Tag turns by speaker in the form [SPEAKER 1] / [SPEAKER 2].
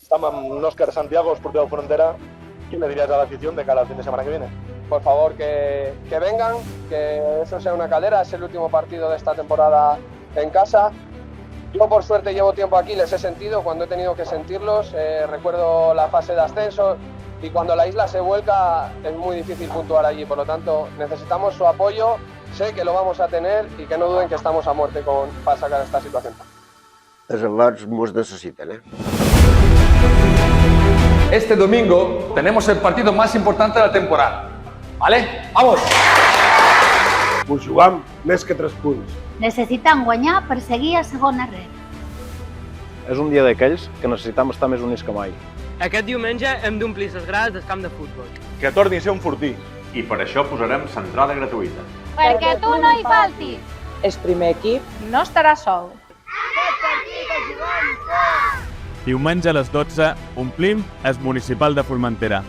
[SPEAKER 1] Estamos amb Óscar Santiago, portero de Frontera. ¿Qué le dirías a la afición de cara al fin de semana que viene?
[SPEAKER 2] Por favor, que vengan, que eso sea una calera, es el último partido de esta temporada en casa. Yo por suerte llevo tiempo aquí, les he sentido cuando he tenido que sentirlos, recuerdo la fase de ascenso y cuando la isla se vuelca es muy difícil puntuar allí, por lo tanto necesitamos su apoyo, sé que lo vamos a tener y que no duden que estamos a muerte para sacar esta situación.
[SPEAKER 3] Els al·lots mos necessiten,
[SPEAKER 4] Este domingo tenemos el partido más importante de la temporada. ¿Vale? ¡Vamos!
[SPEAKER 1] Pues jugam més que 3 punts.
[SPEAKER 5] Necessitem guanyar per seguir a segona red.
[SPEAKER 6] És un dia d'aquells que necessitem estar més units que mai.
[SPEAKER 7] Aquest diumenge hem d'omplir les grades del camp de futbol.
[SPEAKER 1] Que torni a ser un fortí.
[SPEAKER 8] I per això posarem centrada gratuïta.
[SPEAKER 5] Perquè tu no hi faltis.
[SPEAKER 9] El primer equip
[SPEAKER 5] No estarà sol.
[SPEAKER 10] Diumenge a les 12 omplim el Municipal de Formentera.